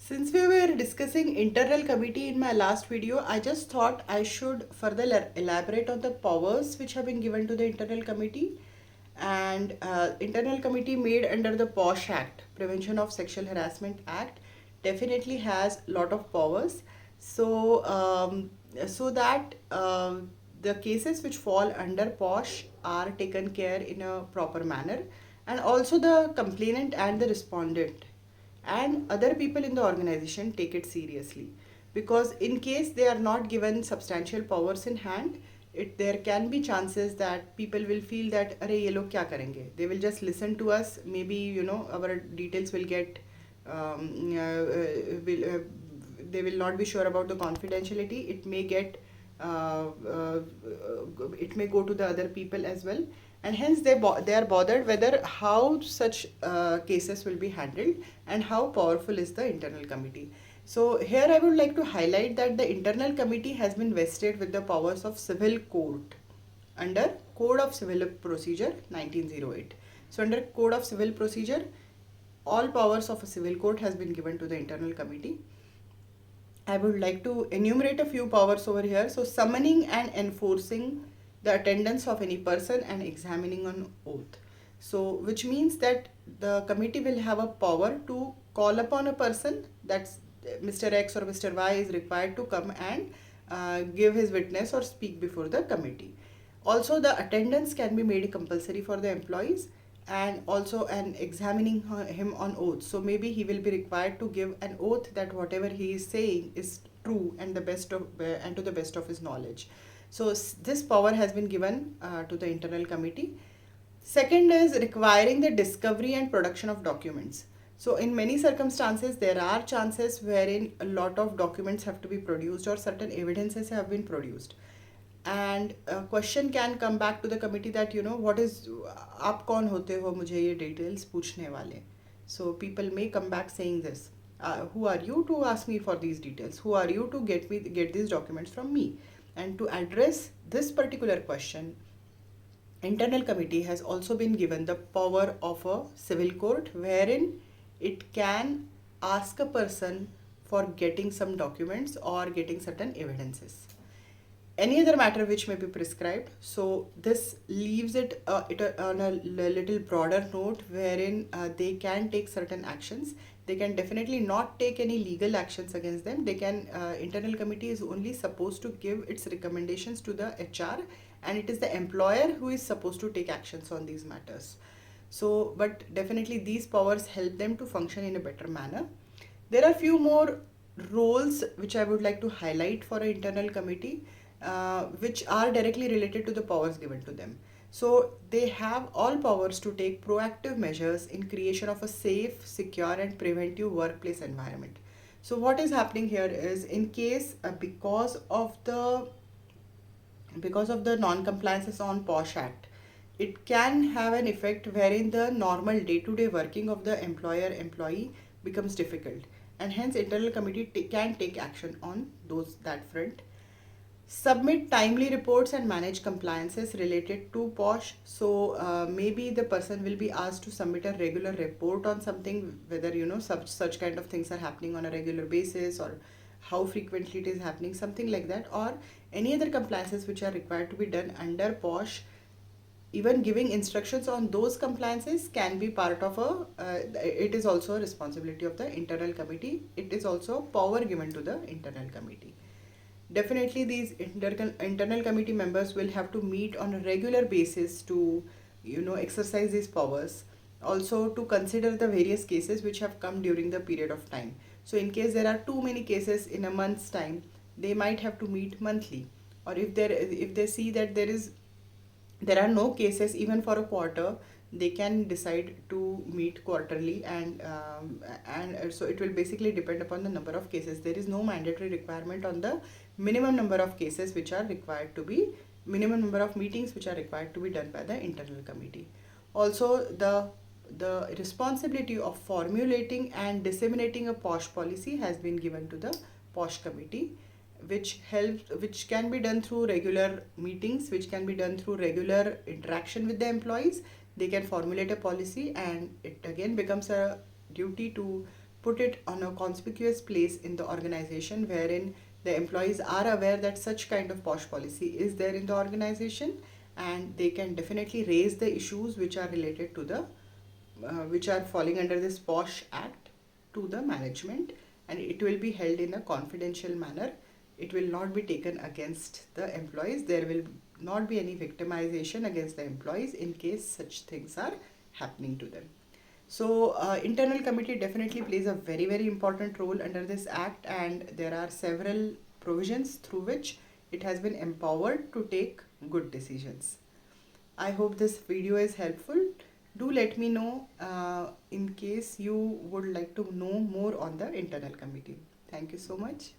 Since we were discussing internal committee in my last video, I just thought I should further elaborate on the powers which have been given to the internal committee. And internal committee made under the POSH Act, Prevention of Sexual Harassment Act, definitely has lot of powers. So so that the cases which fall under POSH are taken care in a proper manner, and also the complainant and the respondent and other people in the organization take it seriously, because in case they are not given substantial powers in hand, there can be chances that people will feel that अरे ये लोग क्या करेंगे, they will just listen to us, maybe our details will get they will not be sure about the confidentiality, uh, uh, it may go to the other people as well, and hence they are bothered whether how such cases will be handled and how powerful is the internal committee. So here I would like to highlight that the internal committee has been vested with the powers of civil court under Code of Civil Procedure 1908. So under Code of Civil Procedure, all powers of a civil court has been given to the internal committee. I would like to enumerate a few powers over here. So summoning and enforcing the attendance of any person and examining on oath. So which means that the committee will have a power to call upon a person, that's Mr. X or Mr. Y is required to come and give his witness or speak before the committee. Also, the attendance can be made compulsory for the employees, and also an examining him on oath. So maybe he will be required to give an oath that whatever he is saying is true and the best of and to the best of his knowledge. So this power has been given to the internal committee. Second is requiring the discovery and production of documents. So in many circumstances, there are chances wherein a lot of documents have to be produced or certain evidences have been produced. And a question can come back to the committee that what is, आप कौन होते हो मुझे ये details पूछने वाले. So people may come back saying this, who are you to ask me for these details, who are you to get these documents from me. And to address this particular question, internal committee has also been given the power of a civil court, wherein it can ask a person for getting some documents or getting certain evidences, any other matter which may be prescribed. So this leaves it on a little broader note, wherein they can take certain actions. They can definitely not take any legal actions against them. They can, internal committee is only supposed to give its recommendations to the HR, and it is the employer who is supposed to take actions on these matters. So, but definitely these powers help them to function in a better manner. There are few more roles which I would like to highlight for an internal committee, which are directly related to the powers given to them. So they have all powers to take proactive measures in creation of a safe, secure and preventive workplace environment. So what is happening here is, in case because of the non-compliances on POSH Act, it can have an effect wherein the normal day-to-day working of the employer-employee becomes difficult, and hence internal committee can take action on that front. Submit timely reports and manage compliances related to POSH. So maybe the person will be asked to submit a regular report on something, whether such kind of things are happening on a regular basis, or how frequently it is happening, something like that, or any other compliances which are required to be done under POSH. Even giving instructions on those compliances can be part of it is also a responsibility of the internal committee. It is also power given to the internal committee. Definitely these internal committee members will have to meet on a regular basis to exercise these powers, also to consider the various cases which have come during the period of time. So in case there are too many cases in a month's time, they might have to meet monthly, or if they see that there are no cases even for a quarter, they can decide to meet quarterly, and so it will basically depend upon the number of cases. There is no mandatory requirement on the minimum number of cases which are required to be, minimum number of meetings which are required to be done by the internal committee. Also, the responsibility of formulating and disseminating a POSH policy has been given to the POSH committee, which can be done through regular meetings, which can be done through regular interaction with the employees. They can formulate a policy, and it again becomes a duty to put it on a conspicuous place in the organization wherein the employees are aware that such kind of POSH policy is there in the organization, and they can definitely raise the issues which are related to the which are falling under this POSH Act to the management, and it will be held in a confidential manner. It will not be taken against the employees. There will not be any victimization against the employees in case such things are happening to them. So, internal committee definitely plays a very, very important role under this act, and there are several provisions through which it has been empowered to take good decisions. I hope this video is helpful. Do let me know in case you would like to know more on the internal committee. Thank you so much.